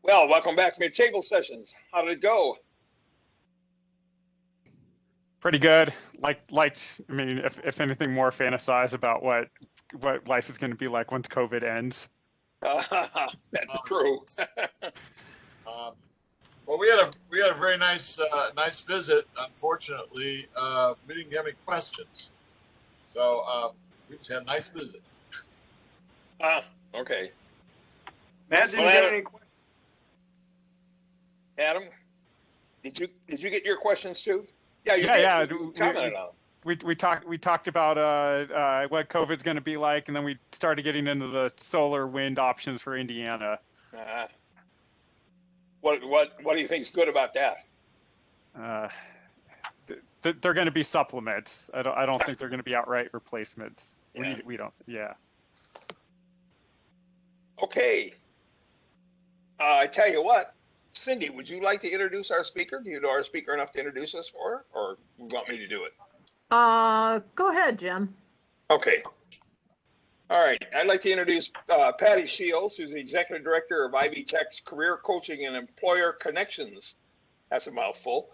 Well, welcome back to Mid-Table Sessions. How did it go? Pretty good. I mean, if anything, more fantasize about what life is going to be like once COVID ends. That's true. Well, we had a very nice visit. Unfortunately, we didn't have any questions, so we just had a nice visit. Okay. Matt, did you get any questions? Adam, did you get your questions too? Yeah, you yeah, did. yeah. Commented on. We talked about what COVID's going to be like, and then we started getting into the solar wind options for Indiana. What do you think is good about that? They're going to be supplements. I don't think they're going to be outright replacements. Yeah. We don't. Yeah. Okay. I tell you what, Cindy, would you like to introduce our speaker? Do you know our speaker enough to introduce us for her, or you want me to do it? Go ahead, Jim. Okay. All right. I'd like to introduce Patty Shields, who's the Executive Director of Ivy Tech's Career Coaching and Employer Connections. That's a mouthful.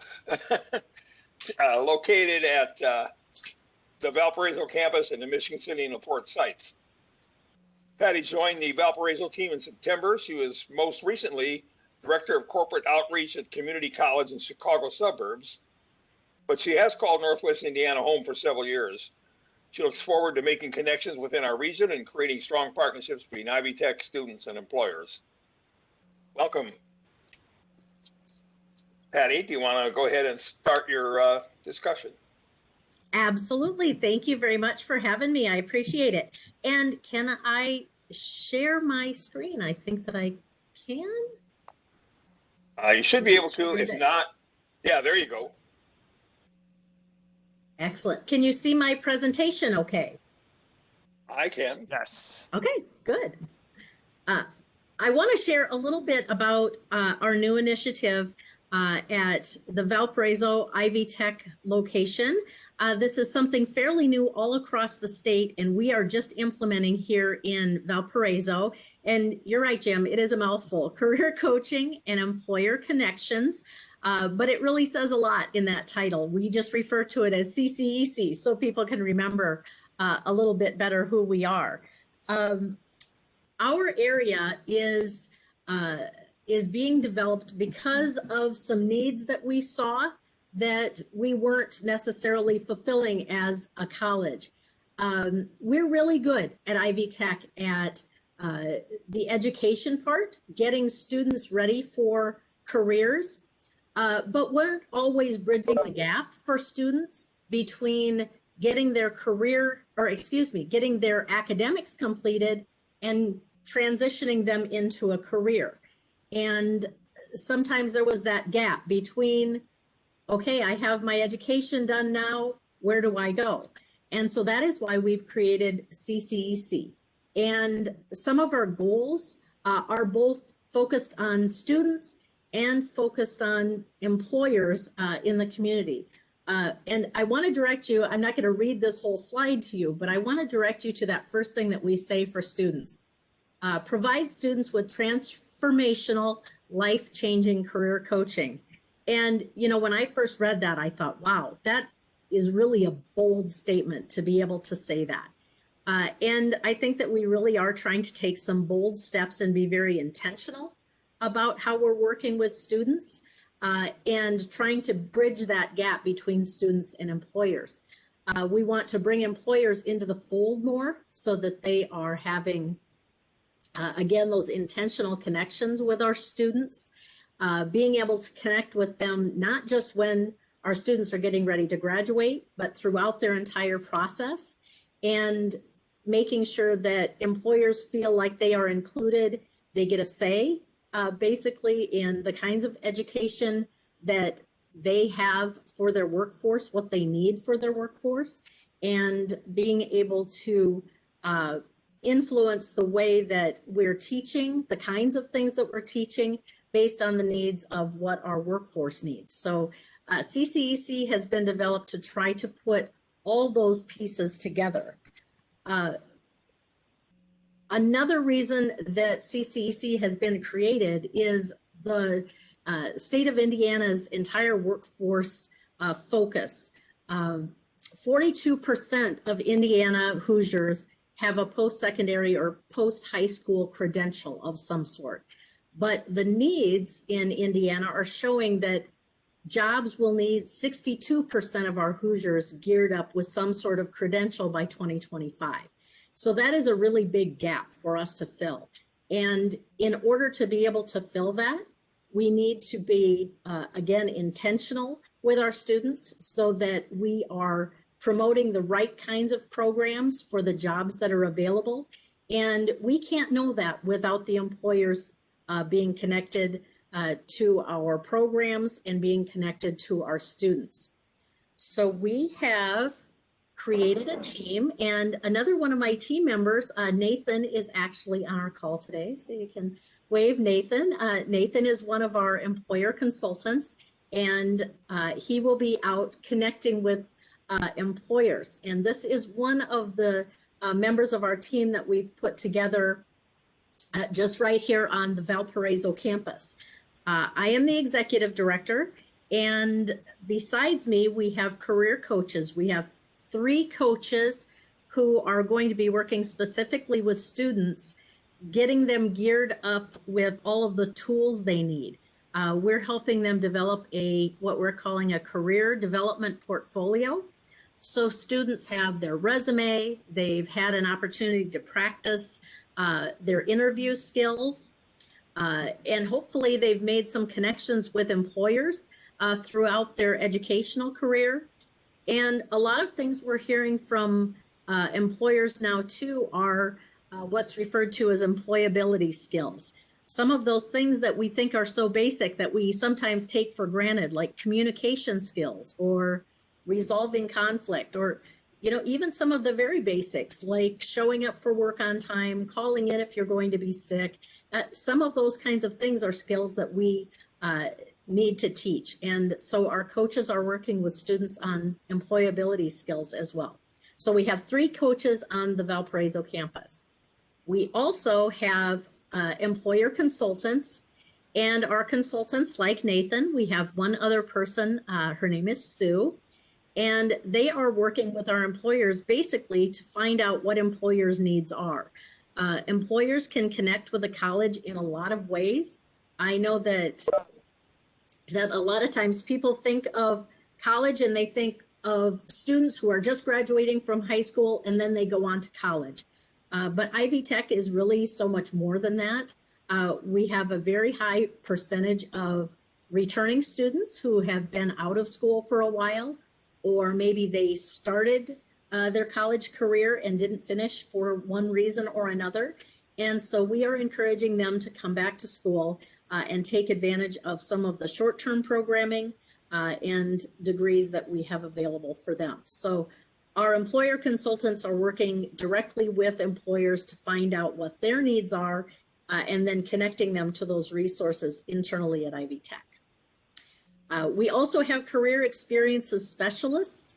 Located at the Valparaiso campus and the Michigan City and LaPorte sites. Patty joined the Valparaiso team in September. She was most recently Director of Corporate Outreach at Community College in Chicago suburbs, but she has called Northwest Indiana home for several years. She looks forward to making connections within our region and creating strong partnerships between Ivy Tech students and employers. Welcome. Patty, do you want to go ahead and start your discussion? Absolutely. Thank you very much for having me. I appreciate it. And can I share my screen? I think that I can. You should be able to. If not, yeah, there you go. Excellent. Can you see my presentation okay? I can. Yes. Okay, good. I want to share a little bit about our new initiative at the Valparaiso Ivy Tech location. This is something fairly new all across the state, and we are just implementing here in Valparaiso. And you're right, Jim, it is a mouthful. Career Coaching and Employer Connections, but it really says a lot in that title. We just refer to it as CCEC so people can remember a little bit better who we are. Our area is being developed because of some needs that we saw that we weren't necessarily fulfilling as a college. We're really good at Ivy Tech at the education part, getting students ready for careers, but weren't always bridging the gap for students between getting their getting their academics completed and transitioning them into a career. And sometimes there was that gap between, okay, I have my education done now, where do I go? And so that is why we've created CCEC. And some of our goals are both focused on students and focused on employers in the community. And I want to direct you, I'm not going to read this whole slide to you, but I want to direct you to that first thing that we say for students. Provide students with transformational, life-changing career coaching. And, you know, when I first read that, I thought, wow, that is really a bold statement to be able to say that. And I think that we really are trying to take some bold steps and be very intentional about how we're working with students and trying to bridge that gap between students and employers. We want to bring employers into the fold more so that they are having, again, those intentional connections with our students, being able to connect with them, not just when our students are getting ready to graduate, but throughout their entire process, and making sure that employers feel like they are included, they get a say, basically, in the kinds of education that they have for their workforce, what they need for their workforce, and being able to influence the way that we're teaching, the kinds of things that we're teaching based on the needs of what our workforce needs. So CCEC has been developed to try to put all those pieces together. Another reason that CCEC has been created is the state of Indiana's entire workforce focus. 42% of Indiana Hoosiers have a post-secondary or post-high school credential of some sort. But the needs in Indiana are showing that jobs will need 62% of our Hoosiers geared up with some sort of credential by 2025. So that is a really big gap for us to fill. And in order to be able to fill that, we need to be, again, intentional with our students so that we are promoting the right kinds of programs for the jobs that are available. And we can't know that without the employers being connected to our programs and being connected to our students. So we have created a team, and another one of my team members, Nathan, is actually on our call today. So you can wave Nathan. Nathan is one of our employer consultants, and he will be out connecting with employers. And this is one of the members of our team that we've put together just right here on the Valparaiso campus. I am the executive director, and besides me, we have career coaches. We have 3 coaches who are going to be working specifically with students, getting them geared up with all of the tools they need. We're helping them develop what we're calling a career development portfolio. So students have their resume, they've had an opportunity to practice their interview skills, and hopefully they've made some connections with employers throughout their educational career. And a lot of things we're hearing from employers now too are what's referred to as employability skills. Some of those things that we think are so basic that we sometimes take for granted, like communication skills or resolving conflict, or even some of the very basics like showing up for work on time, calling in if you're going to be sick. Some of those kinds of things are skills that we need to teach. And so our coaches are working with students on employability skills as well. So we have 3 coaches on the Valparaiso campus. We also have employer consultants, and our consultants, like Nathan, we have one other person, her name is Sue, and they are working with our employers basically to find out what employers' needs are. Employers can connect with a college in a lot of ways. I know that a lot of times people think of college and they think of students who are just graduating from high school and then they go on to college. But Ivy Tech is really so much more than that. We have a very high percentage of returning students who have been out of school for a while, or maybe they started their college career and didn't finish for one reason or another. And so we are encouraging them to come back to school and take advantage of some of the short-term programming and degrees that we have available for them. So our employer consultants are working directly with employers to find out what their needs are and then connecting them to those resources internally at Ivy Tech. We also have career experiences specialists,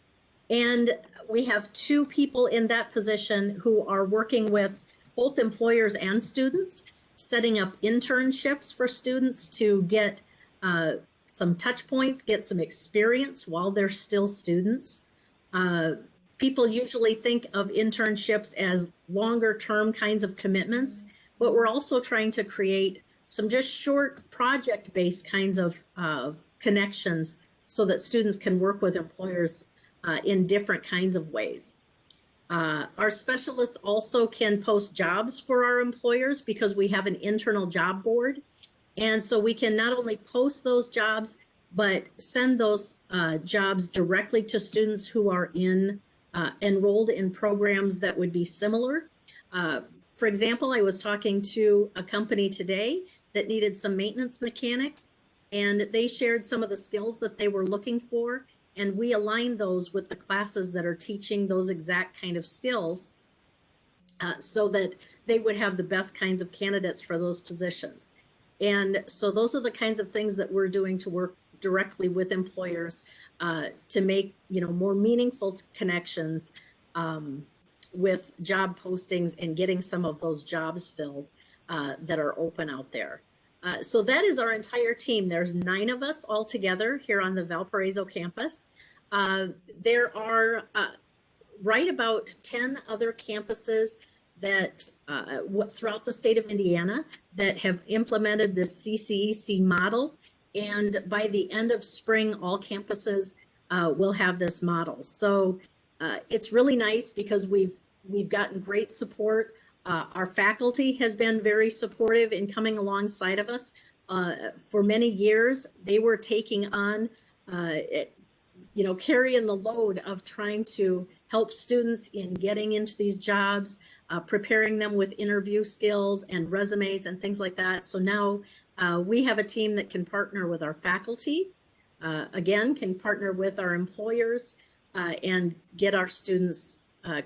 and we have 2 people in that position who are working with both employers and students, setting up internships for students to get some touch points, get some experience while they're still students. People usually think of internships as longer term kinds of commitments, but we're also trying to create some just short project-based kinds of connections so that students can work with employers in different kinds of ways. Our specialists also can post jobs for our employers because we have an internal job board. And so we can not only post those jobs, but send those jobs directly to students who are enrolled in programs that would be similar. For example, I was talking to a company today that needed some maintenance mechanics, and they shared some of the skills that they were looking for, and we aligned those with the classes that are teaching those exact kind of skills so that they would have the best kinds of candidates for those positions. And so those are the kinds of things that we're doing to work directly with employers to make more meaningful connections with job postings and getting some of those jobs filled that are open out there. So that is our entire team. There's 9 of us all together here on the Valparaiso campus. There are right about 10 other campuses that throughout the state of Indiana that have implemented this CCEC model. And by the end of spring, all campuses will have this model. So it's really nice because we've gotten great support. Our faculty has been very supportive in coming alongside of us. For many years, they were taking on, carrying the load of trying to help students in getting into these jobs, preparing them with interview skills and resumes and things like that. So now we have a team that can partner with our faculty, again, can partner with our employers and get our students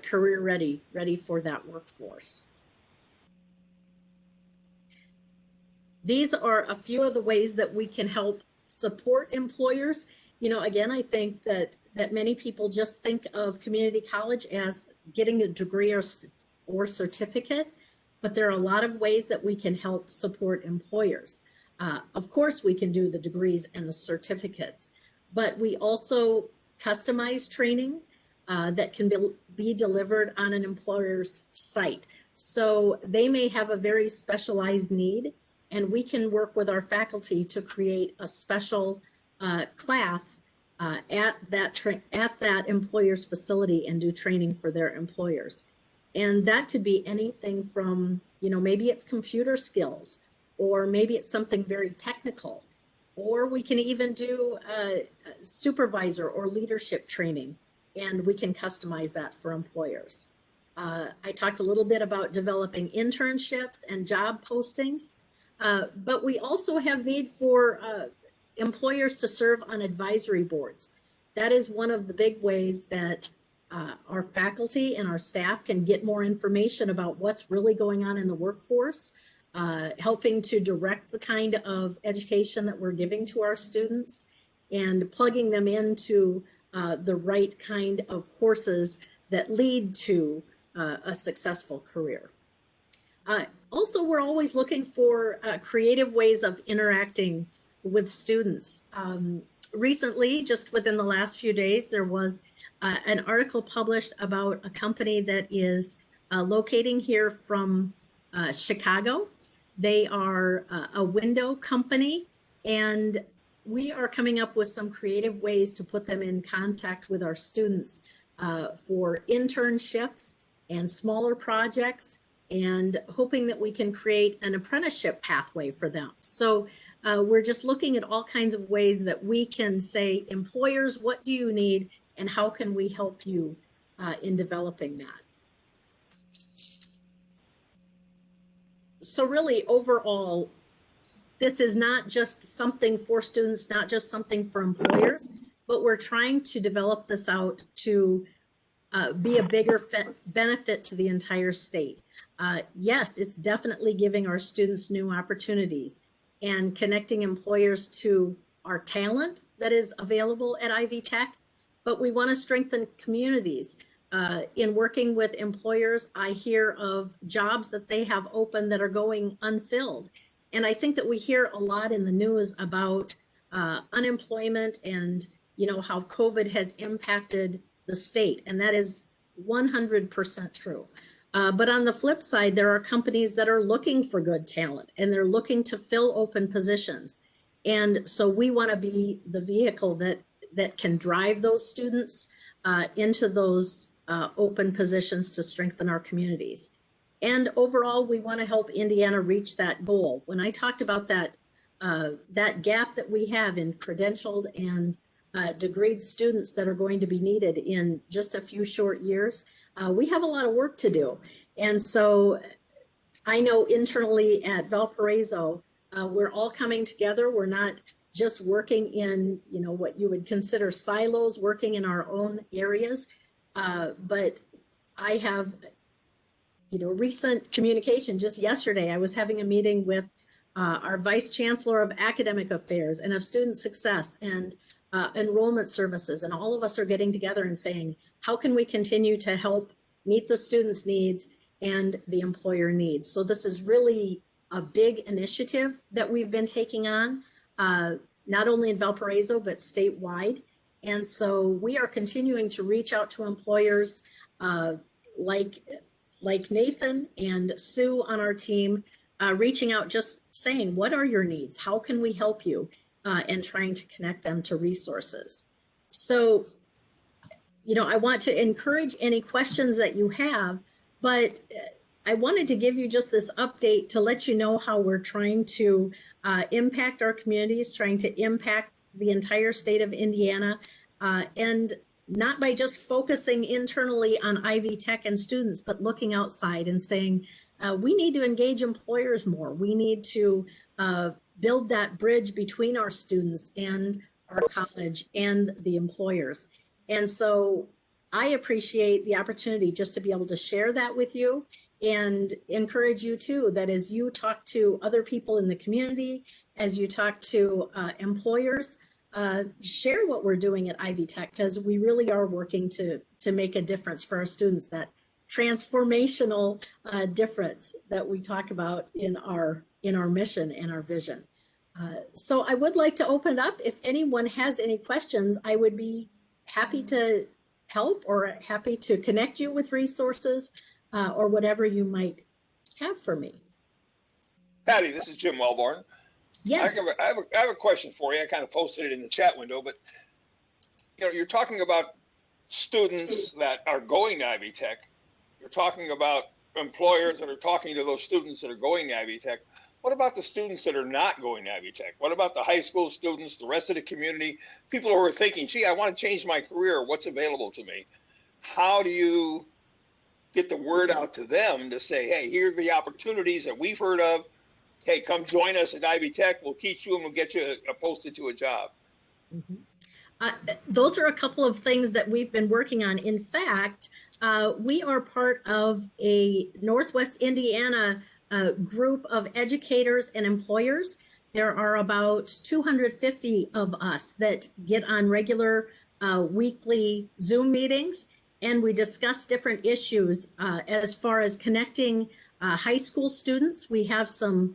career ready for that workforce. These are a few of the ways that we can help support employers. Again, I think that many people just think of community college as getting a degree or certificate, but there are a lot of ways that we can help support employers. Of course, we can do the degrees and the certificates, but we also customize training that can be delivered on an employer's site. So they may have a very specialized need, and we can work with our faculty to create a special class at that employer's facility and do training for their employers. And that could be anything from, maybe it's computer skills, or maybe it's something very technical, or we can even do supervisor or leadership training, and we can customize that for employers. I talked a little bit about developing internships and job postings, but we also have need for employers to serve on advisory boards. That is one of the big ways that our faculty and our staff can get more information about what's really going on in the workforce, helping to direct the kind of education that we're giving to our students and plugging them into the right kind of courses that lead to a successful career. Also, we're always looking for creative ways of interacting with students. Recently, just within the last few days, there was an article published about a company that is locating here from Chicago. They are a window company, and we are coming up with some creative ways to put them in contact with our students for internships and smaller projects, and hoping that we can create an apprenticeship pathway for them. So we're just looking at all kinds of ways that we can say, employers, what do you need, and how can we help you in developing that? So really, overall, this is not just something for students, not just something for employers, but we're trying to develop this out to be a bigger benefit to the entire state. Yes, it's definitely giving our students new opportunities and connecting employers to our talent that is available at Ivy Tech, but we want to strengthen communities. In working with employers, I hear of jobs that they have open that are going unfilled. And I think that we hear a lot in the news about unemployment and, how COVID has impacted the state. And that is 100% true. But on the flip side, there are companies that are looking for good talent and they're looking to fill open positions. And so we want to be the vehicle that can drive those students into those open positions to strengthen our communities. And overall, we want to help Indiana reach that goal. When I talked about that gap that we have in credentialed and degreed students that are going to be needed in just a few short years, we have a lot of work to do. And so I know internally at Valparaiso, we're all coming together. We're not just working in, what you would consider silos, working in our own areas. But I have, recent communication. Just yesterday, I was having a meeting with our Vice Chancellor of Academic Affairs and of Student Success and enrollment services. And all of us are getting together and saying, how can we continue to help meet the students' needs and the employer needs. So this is really a big initiative that we've been taking on, not only in Valparaiso, but statewide. And so we are continuing to reach out to employers like Nathan and Sue on our team, reaching out, just saying, what are your needs? How can we help you? And trying to connect them to resources. So, I want to encourage any questions that you have, but I wanted to give you just this update to let you know how we're trying to impact our communities, trying to impact the entire state of Indiana, and not by just focusing internally on Ivy Tech and students, but looking outside and saying, we need to engage employers more. We need to build that bridge between our students and our college and the employers. And so I appreciate the opportunity just to be able to share that with you, and encourage you too, that as you talk to other people in the community, as you talk to employers, share what we're doing at Ivy Tech, because we really are working to make a difference for our students, that transformational difference that we talk about in our mission and our vision. So I would like to open it up. If anyone has any questions, I would be happy to help or happy to connect you with resources or whatever you might have for me. Patty, this is Jim Wellborn. Yes. I have a question for you. I kind of posted it in the chat window, but you're talking about students that are going to Ivy Tech. You're talking about employers that are talking to those students that are going to Ivy Tech. What about the students that are not going to Ivy Tech? What about the high school students, the rest of the community, people who are thinking, gee, I want to change my career. What's available to me? How do you get the word out to them to say, hey, here are the opportunities that we've heard of. Hey, come join us at Ivy Tech. We'll teach you and we'll get you posted to a job. Mm-hmm. Those are a couple of things that we've been working on. In fact, we are part of a Northwest Indiana group of educators and employers. There are about 250 of us that get on regular weekly Zoom meetings, and we discuss different issues as far as connecting high school students. We have some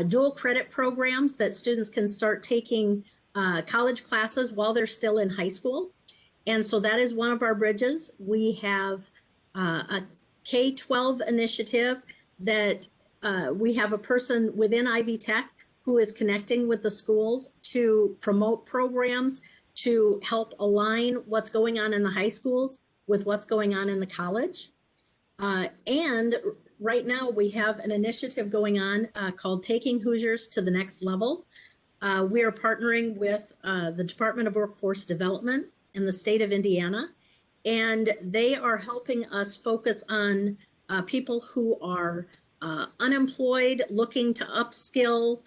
dual credit programs that students can start taking college classes while they're still in high school. And so that is one of our bridges. We have a K-12 initiative that we have a person within Ivy Tech who is connecting with the schools to promote programs to help align what's going on in the high schools with what's going on in the college. And right now we have an initiative going on called Taking Hoosiers to the Next Level. We are partnering with the Department of Workforce Development in the state of Indiana, and they are helping us focus on people who are unemployed, looking to upskill,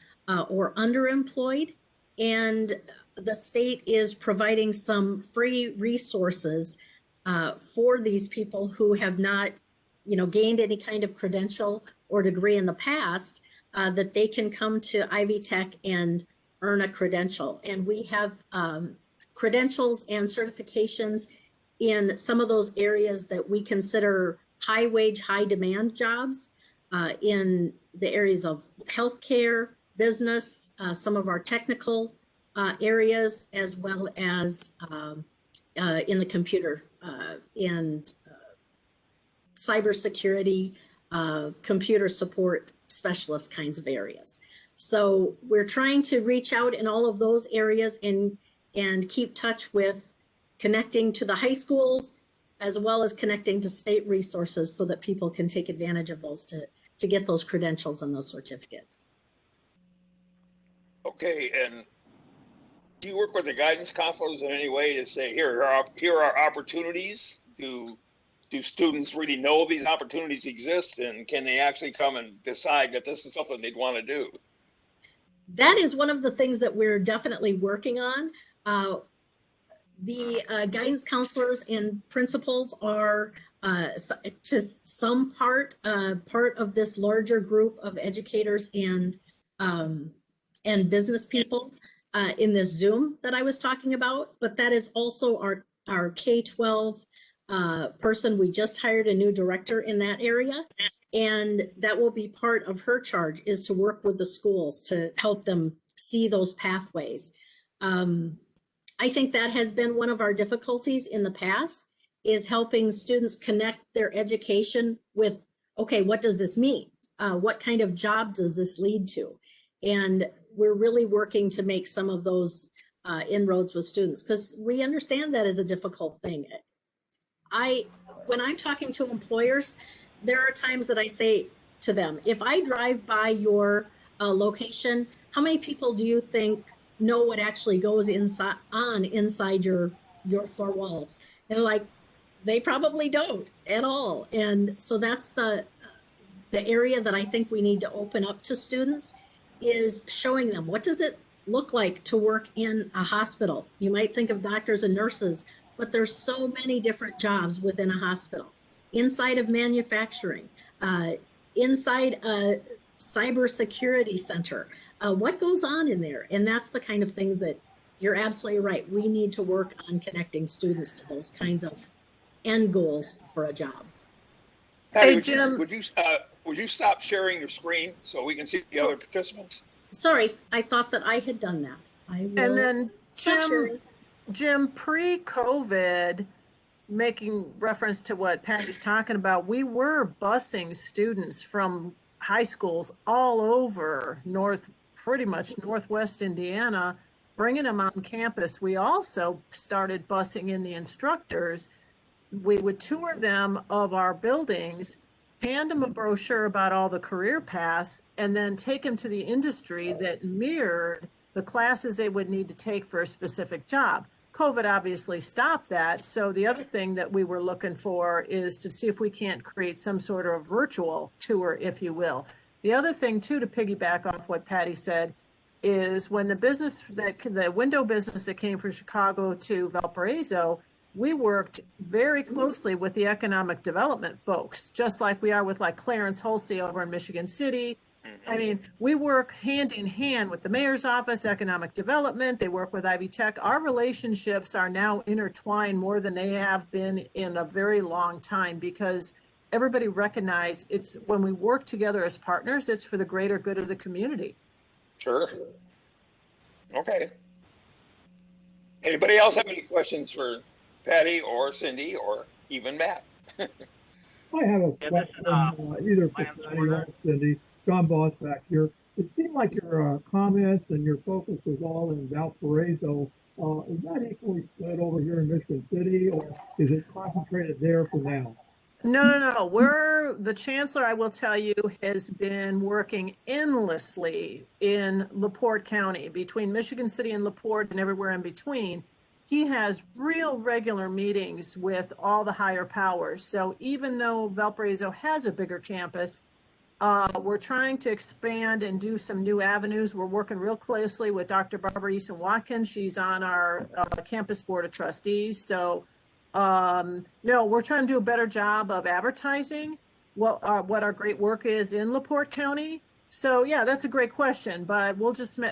or underemployed. And the state is providing some free resources for these people who have not, gained any kind of credential or degree in the past, that they can come to Ivy Tech and earn a credential. And we have credentials and certifications in some of those areas that we consider high wage, high demand jobs, in the areas of healthcare, business, some of our technical areas, as well as in the computer and cybersecurity, computer support specialist kinds of areas. So we're trying to reach out in all of those areas and keep touch with connecting to the high schools, as well as connecting to state resources so that people can take advantage of those to get those credentials and those certificates. Okay, and do you work with the guidance counselors in any way to say, here are opportunities? Do students really know these opportunities exist, and can they actually come and decide that this is something they'd want to do? That is one of the things that we're definitely working on. The guidance counselors and principals are just some part of this larger group of educators and business people in this Zoom that I was talking about. But that is also our K-12 person. We just hired a new director in that area. And that will be part of her charge, is to work with the schools to help them see those pathways. I think that has been one of our difficulties in the past, is helping students connect their education with, okay, what does this mean? What kind of job does this lead to? And we're really working to make some of those inroads with students, because we understand that is a difficult thing. When I'm talking to employers, there are times that I say to them, if I drive by your location, how many people do you think know what actually goes inside your four walls? And they're like, they probably don't at all. And so that's the area that I think we need to open up to students, is showing them, what does it look like to work in a hospital? You might think of doctors and nurses, but there's so many different jobs within a hospital. Inside of manufacturing, inside a cybersecurity center, what goes on in there? And that's the kind of things that you're absolutely right. We need to work on connecting students to those kinds of end goals for a job. Patty, Hey, Jim. would you stop sharing your screen so we can see the other participants? Sorry, I thought that I had done that. I will And then stop sharing. Jim, pre-COVID, making reference to what Patty's talking about, we were busing students from high schools all over pretty much Northwest Indiana, bringing them on campus. We also started busing in the instructors. We would tour them of our buildings, hand them a brochure about all the career paths, and then take them to the industry that mirrored the classes they would need to take for a specific job. COVID obviously stopped that. So the other thing that we were looking for is to see if we can't create some sort of virtual tour, if you will. The other thing too, to piggyback off what Patty said, is when the window business that came from Chicago to Valparaiso, we worked very closely with the economic development folks, just like we are with like Clarence Hulsey over in Michigan City. I mean, we work hand in hand with the mayor's office, economic development. They work with Ivy Tech. Our relationships are now intertwined more than they have been in a very long time, because everybody recognizes it's when we work together as partners, it's for the greater good of the community. Sure. Okay. Anybody else have any questions for Patty or Cindy or even Matt? I have a Yeah, this question, is, either for Lance Patty Warner. or Cindy. John Boss back here. It seemed like your comments and your focus was all in Valparaiso. Is that equally split over here in Michigan City, or is it concentrated there for now? No. The chancellor, I will tell you, has been working endlessly in LaPorte County, between Michigan City and LaPorte and everywhere in between. He has real regular meetings with all the higher powers. So even though Valparaiso has a bigger campus, we're trying to expand and do some new avenues. We're working real closely with Dr. Barbara Eason Watkins. She's on our campus board of trustees. So no, we're trying to do a better job of advertising what our great work is in LaPorte County. So yeah, that's a great question, but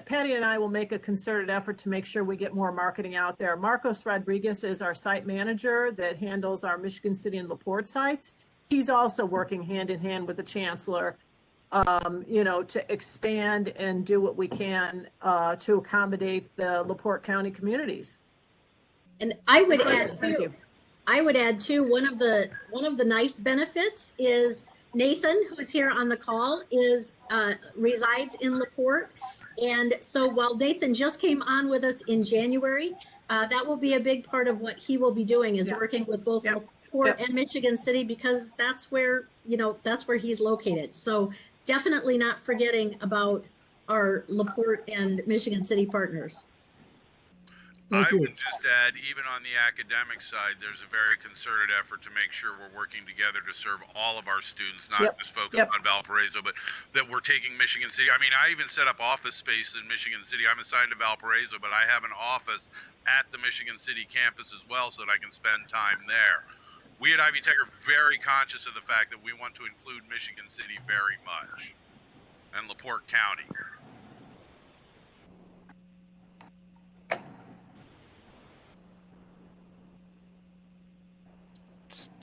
Patty and I will make a concerted effort to make sure we get more marketing out there. Marcos Rodriguez is our site manager that handles our Michigan City and LaPorte sites. He's also working hand in hand with the chancellor, to expand and do what we can to accommodate the LaPorte County communities. And I would add Thank too, you. one of the nice benefits is Nathan, who is here on the call, resides in LaPorte. And so while Nathan just came on with us in January, that will be a big part of what he will be doing, is working with both LaPorte and Michigan City, because that's where he's located. So definitely not forgetting about our LaPorte and Michigan City partners. Thank I you. would just add, even on the academic side, there's a very concerted effort to make sure we're working together to serve all of our students, not just focus on Valparaiso, but that we're taking Michigan City. I mean, I even set up office space in Michigan City. I'm assigned to Valparaiso, but I have an office at the Michigan City campus as well, so that I can spend time there. We at Ivy Tech are very conscious of the fact that we want to include Michigan City very much, and LaPorte County.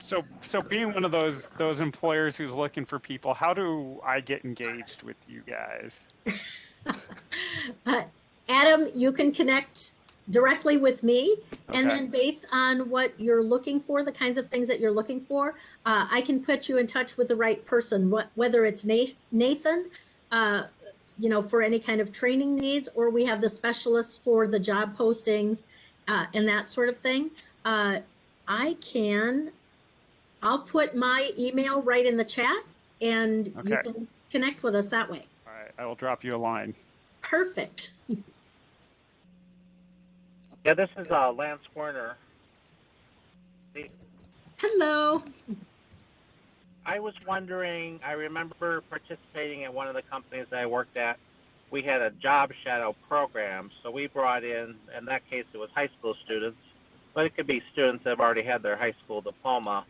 So being one of those employers who's looking for people, how do I get engaged with you guys? Adam, you can connect directly with me, and Okay. then based on what you're looking for, the kinds of things that you're looking for, I can put you in touch with the right person, whether it's Nathan, for any kind of training needs, or we have the specialists for the job postings and that sort of thing. I'll put my email right in the chat, and you Okay. can connect with us that way. All right, I will drop you a line. Perfect. Yeah, this is Lance Werner. Hello. I was wondering, I remember participating in one of the companies that I worked at. We had a job shadow program, so we brought in that case, it was high school students, but it could be students that have already had their high school diploma.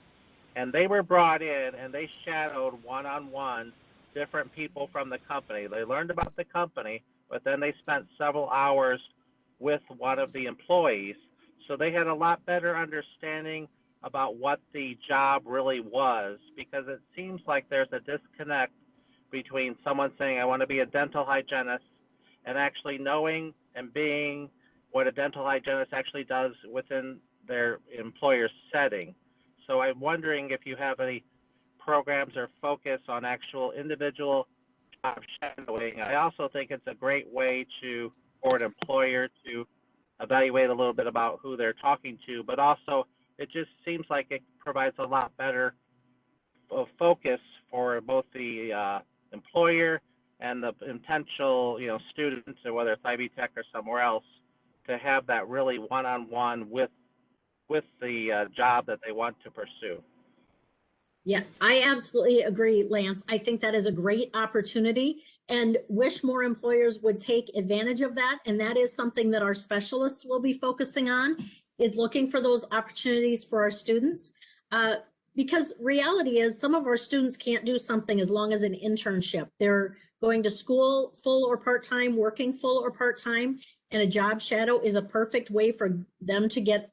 And they were brought in and they shadowed one-on-one different people from the company. They learned about the company, but then they spent several hours with one of the employees. So they had a lot better understanding about what the job really was, because it seems like there's a disconnect between someone saying, I want to be a dental hygienist, and actually knowing and being what a dental hygienist actually does within their employer setting. So I'm wondering if you have any programs or focus on actual individual job shadowing. I also think it's a great way for an employer to evaluate a little bit about who they're talking to, but also it just seems like it provides a lot better focus for both the employer and the potential, students, or whether it's Ivy Tech or somewhere else, to have that really one-on-one with the job that they want to pursue. Yeah, I absolutely agree, Lance. I think that is a great opportunity, and wish more employers would take advantage of that. And that is something that our specialists will be focusing on, is looking for those opportunities for our students. Because reality is, some of our students can't do something as long as an internship. They're going to school full or part-time, working full or part-time, and a job shadow is a perfect way for them to get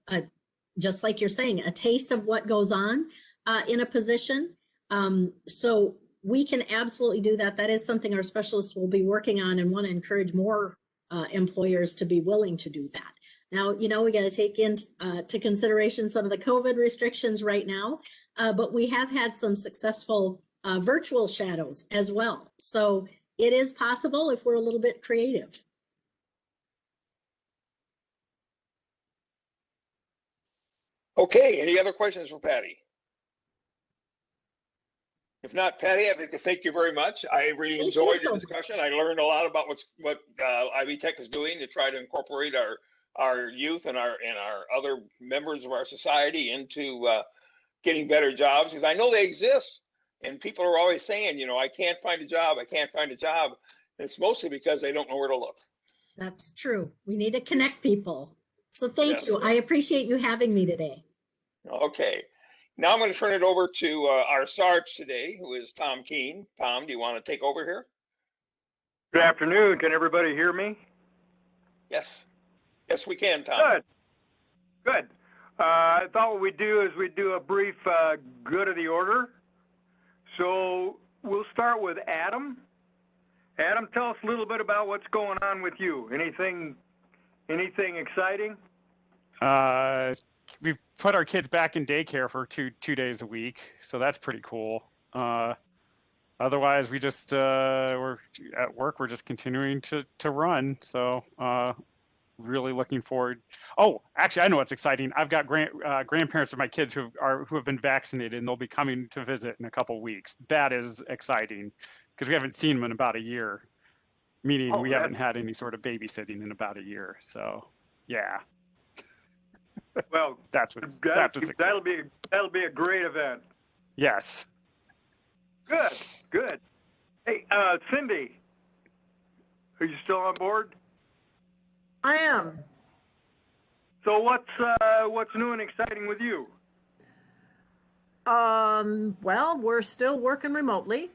just like you're saying, a taste of what goes on in a position. So we can absolutely do that. That is something our specialists will be working on, and want to encourage more employers to be willing to do that. Now, we got to take into consideration some of the COVID restrictions right now, but we have had some successful virtual shadows as well. So it is possible if we're a little bit creative. Okay, any other questions for Patty? If not, Patty, I'd like to thank you very much. I really enjoyed the discussion. I learned a lot about what Ivy Tech is doing to try to incorporate our youth and our other members of our society into getting better jobs, because I know they exist, and people are always saying, I can't find a job, I can't find a job. And it's mostly because they don't know where to look. That's true. We need to connect people. So thank you. I appreciate you having me today. Okay. Now I'm going to turn it over to our Sarge today, who is Tom Keene. Tom, do you want to take over here? Good afternoon. Can everybody hear me? Yes. Yes, we can, Tom. Good. I thought what we'd do is we'd do a brief good of the order. So we'll start with Adam. Adam, tell us a little bit about what's going on with you. Anything exciting? We've put our kids back in daycare for two days a week, so that's pretty cool. Otherwise, we just we're at work. We're just continuing to run. So really looking forward. Oh, actually, I know what's exciting. I've got grandparents of my kids who have been vaccinated, and they'll be coming to visit in a couple weeks. That is exciting, because we haven't seen them in about a year. Meaning we haven't had any sort of babysitting in about a year. So, yeah. Well, that's what's exciting. That'll be a great event. Yes. Good. Hey, Cindy, are you still on board? I am. So what's new and exciting with you? Well, we're still working remotely,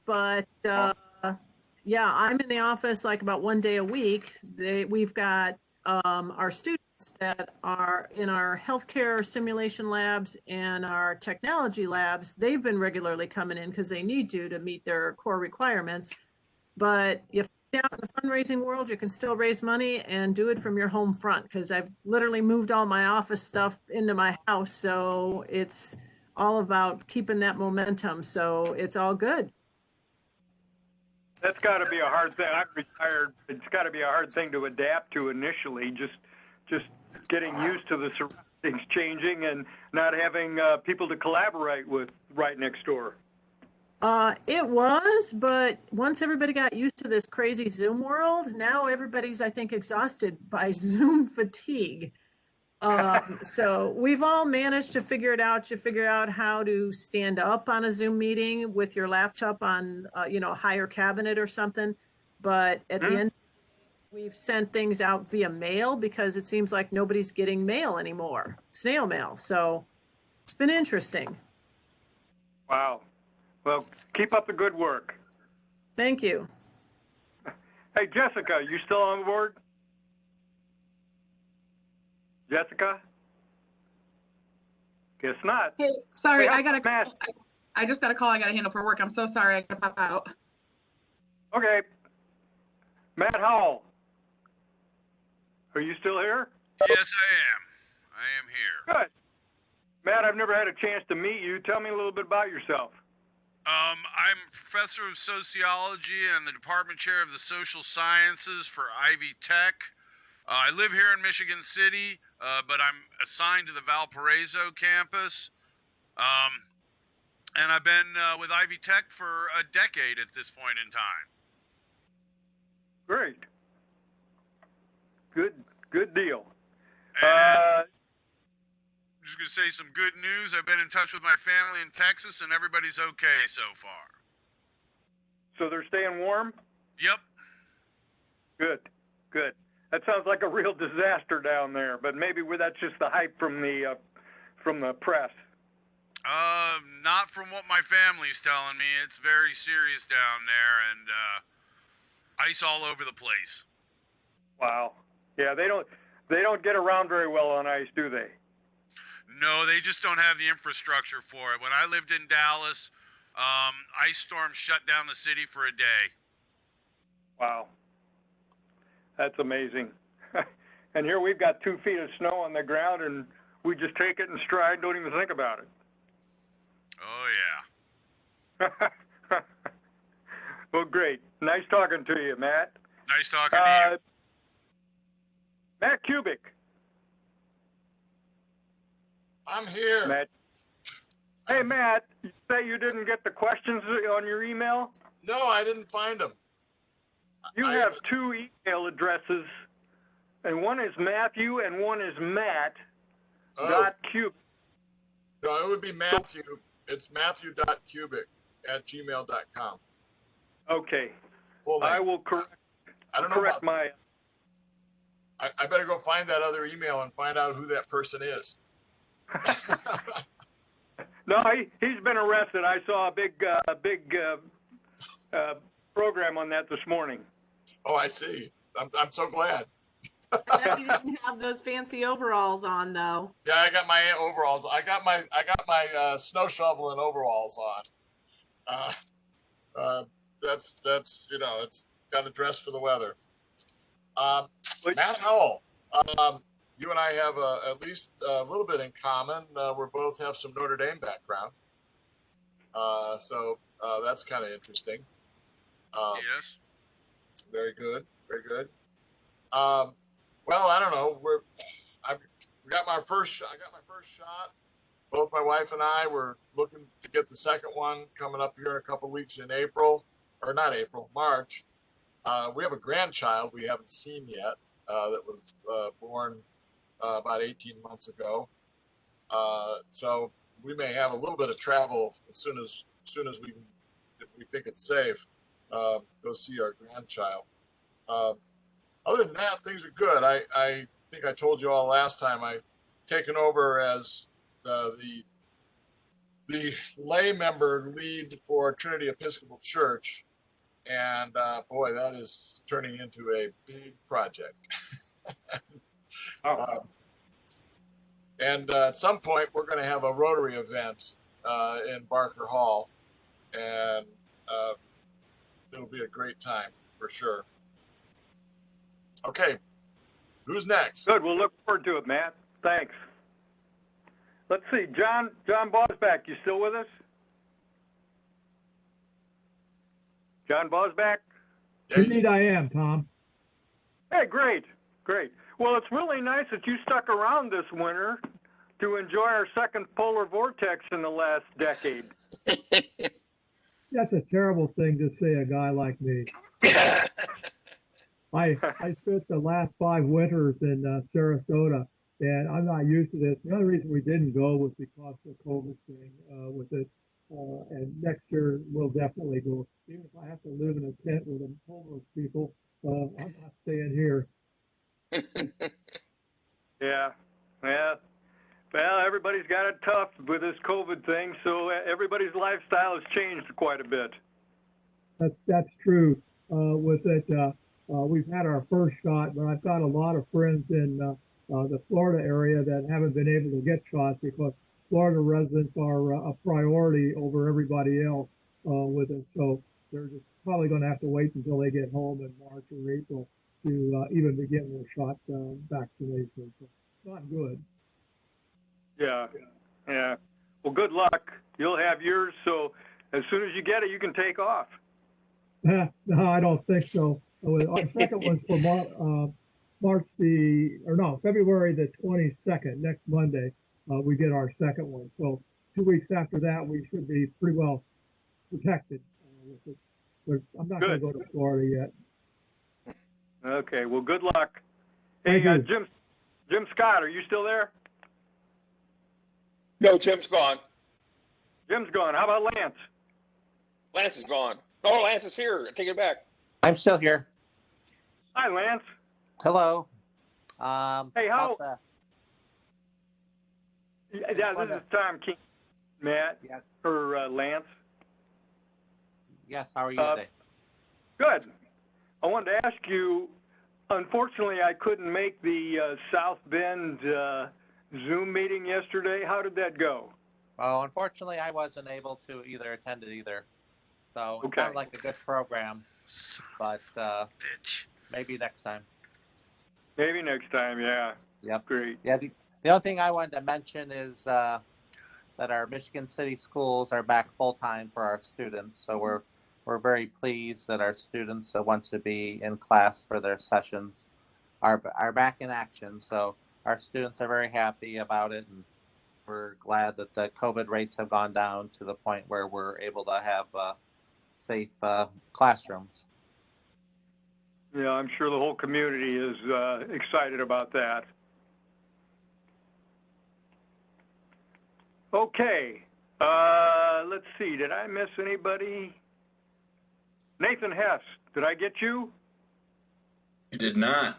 but yeah, I'm in the office like about one day a week. We've got our students that are in our healthcare simulation labs and our technology labs, they've been regularly coming in because they need to meet their core requirements. But if you're out in the fundraising world, you can still raise money and do it from your home front, because I've literally moved all my office stuff into my house. So it's all about keeping that momentum. So it's all good. That's got to be a hard thing. I'm retired. It's got to be a hard thing to adapt to initially. Just getting used to the surroundings changing and not having people to collaborate with right next door. It was, but once everybody got used to this crazy Zoom world, now everybody's, I think, exhausted by Zoom fatigue. So we've all managed to figure it out. You figure out how to stand up on a Zoom meeting with your laptop on, a higher cabinet or something. But at the end, we've sent things out via mail because it seems like nobody's getting mail anymore, snail mail. So it's been interesting. Wow. Well, keep up the good work. Thank you. Hey, Jessica, you still on board? Jessica? Guess not. Hey, sorry, Hey, I got a Matt. call. I just got a call I got to handle for work. I'm so sorry. I got to pop out. Okay. Matt Howell. Are you still here? Yes, I am here. Good. Matt, I've never had a chance to meet you. Tell me a little bit about yourself. I'm professor of sociology and the department chair of the social sciences for Ivy Tech. I live here in Michigan City, but I'm assigned to the Valparaiso campus. And I've been with Ivy Tech for a decade at this point in time. Great. Good deal. And I'm just going to say some good news. I've been in touch with my family in Texas, and everybody's okay so far. So they're staying warm? Yep. Good. That sounds like a real disaster down there, but maybe that's just the hype from the press. Not from what my family's telling me. It's very serious down there, and ice all over the place. Wow. Yeah, they don't get around very well on ice, do they? No, they just don't have the infrastructure for it. When I lived in Dallas, ice storms shut down the city for a day. Wow. That's amazing. And here we've got 2 feet of snow on the ground, and we just take it in stride, don't even think about it. Oh, yeah. Well, great. Nice talking to you, Matt. Nice talking to you. Matt Kubik. I'm here. Matt. Hey, Matt, you say you didn't get the questions on your email? No, I didn't find them. You have 2 email addresses, and one is Matthew and one is Matt. .Kubik. No, it would be Matthew. It's matthew.kubik@gmail.com. Okay. Full name. I will correct. I don't know correct about, my. I better go find that other email and find out who that person is. No, he's been arrested. I saw a big program on that this morning. Oh, I see. I'm so glad. I you didn't have those fancy overalls on, though. Yeah, I got my overalls. I got my snow shovel and overalls on. That's it's got to dress for the weather. Matt Howell, you and I have at least a little bit in common. We both have some Notre Dame background, so that's kind of interesting. Yes. Very good. Very good. Well, I don't know. I got my first shot. Both my wife and I were looking to get the second one coming up here in a couple of weeks in March. We have a grandchild we haven't seen yet that was born about 18 months ago. So we may have a little bit of travel as soon as we think it's safe. Go see our grandchild. Other than that, things are good. I think I told you all last time I've taken over as the lay member lead for Trinity Episcopal Church, and boy, that is turning into a big project. And at some point, we're going to have a Rotary event in Barker Hall, and it'll be a great time for sure. Okay, who's next? Good. We'll look forward to it, Matt. Thanks. Let's see. John Bosback, you still with us? John Bosback? Indeed, I am, Tom. Hey, great. Well, it's really nice that you stuck around this winter to enjoy our second polar vortex in the last decade. That's a terrible thing to say, a guy like me. I spent the last 5 winters in Sarasota, and I'm not used to this. The only reason we didn't go was because of the COVID thing with it. And next year we'll definitely go. Even if I have to live in a tent with homeless people, I'm not staying here. Yeah. Well, everybody's got it tough with this COVID thing, so everybody's lifestyle has changed quite a bit. That's true. With it, we've had our first shot, but I've got a lot of friends in the Florida area that haven't been able to get shots because Florida residents are a priority over everybody else with it. So they're just probably going to have to wait until they get home in March or April to even begin their shot vaccination. So not good. Yeah. Well, good luck. You'll have yours, so as soon as you get it, you can take off. No, I don't think so. Our second one's for February the 22nd, next Monday. We get our second one. So 2 weeks after that, we should be pretty well protected with it. But I'm not going to go to Florida yet. Okay. Well, good luck. Hey, Thank you. Jim Scott, are you still there? No, Jim's gone. Jim's gone. How about Lance? Lance is gone. No, Lance is here. I take it back. I'm still here. Hi, Lance. Hello. Hey, how? Yeah, this is Tom King. Matt, yes. or Lance. Yes, how are you today? Good. I wanted to ask you, unfortunately, I couldn't make the South Bend Zoom meeting yesterday. How did that go? Well, unfortunately, I wasn't able to attend it either. So it sounded like a good program, but maybe next time. Maybe next time, yeah. Yep. Great. Yeah, the other thing I wanted to mention is that our Michigan City schools are back full-time for our students. So we're very pleased that our students that want to be in class for their sessions are back in action. So our students are very happy about it, and we're glad that the COVID rates have gone down to the point where we're able to have safe classrooms. Yeah, I'm sure the whole community is excited about that. Okay, let's see. Did I miss anybody? Nathan Hess, did I get you? You did not.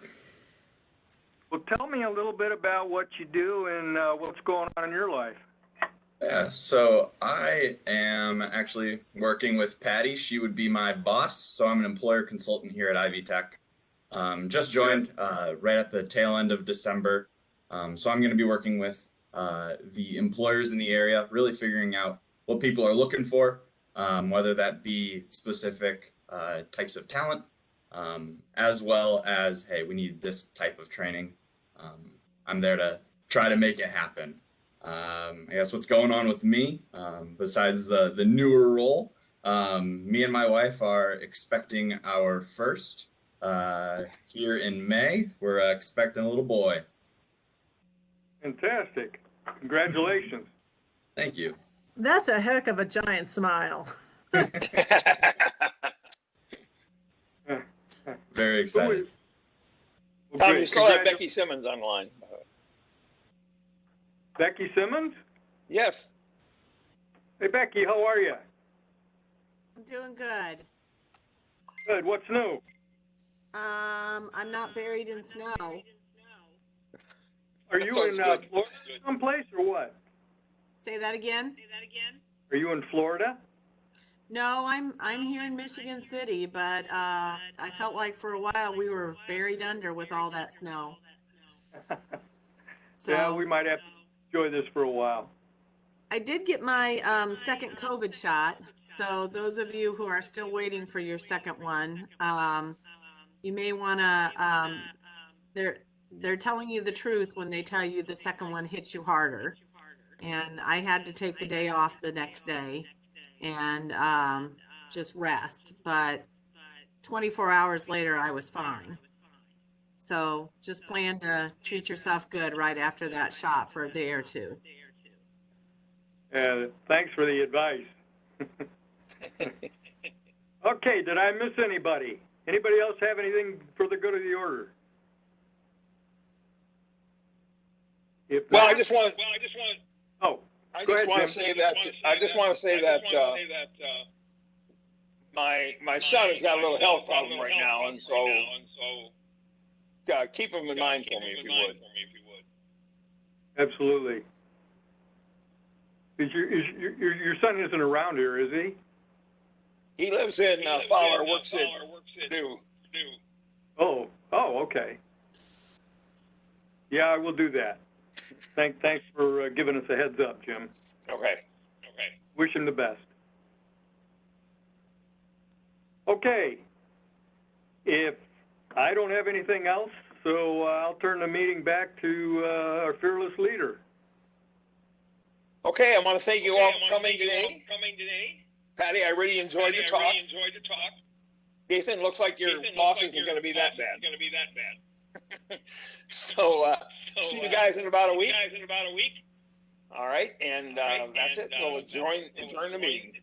Well, tell me a little bit about what you do and what's going on in your life. Yeah, so I am actually working with Patty. She would be my boss. So I'm an employer consultant here at Ivy Tech. Just joined right at the tail end of December. So I'm going to be working with the employers in the area, really figuring out what people are looking for, whether that be specific types of talent, as well as, hey, we need this type of training. I'm there to try to make it happen. I guess what's going on with me, besides the newer role, me and my wife are expecting our first here in May. We're expecting a little boy. Fantastic. Congratulations. Thank you. That's a heck of a giant smile. Very excited. Tom, you still have Becky Simmons online. Becky Simmons? Yes. Hey, Becky, how are you? I'm doing good. Good. What's new? I'm not buried in snow. Are you in Florida someplace or what? Say that again? Are you in Florida? No, I'm here in Michigan City, but I felt like for a while we were buried under with all that snow. So, Yeah, we might have enjoy this for a while. I did get my second COVID shot. So those of you who are still waiting for your second one, you may want to, they're telling you the truth when they tell you the second one hits you harder. And I had to take the day off the next day and just rest. But 24 hours later, I was fine. So just plan to treat yourself good right after that shot for a day or two. Thanks for the advice. Okay, did I miss anybody? Anybody else have anything for the good of the order? If Well, not, I just want. oh, I go just ahead, want to Jim. say that. I just want to say that my son has got a little health problem right now, and so keep him in mind for me if you would. Absolutely. Your son isn't around here, is he? He lives in Fowler, works at Purdue. Oh, okay. Yeah, I will do that. Thanks for giving us a heads up, Jim. Okay. Wish him the best. Okay. If I don't have anything else, so I'll turn the meeting back to our fearless leader. Okay, I want to thank you all for coming today. Patty, I really enjoyed the talk. Nathan, looks like your boss isn't going to be that bad. So, see you guys in about a week. All right, and that's it. We'll adjourn the meeting.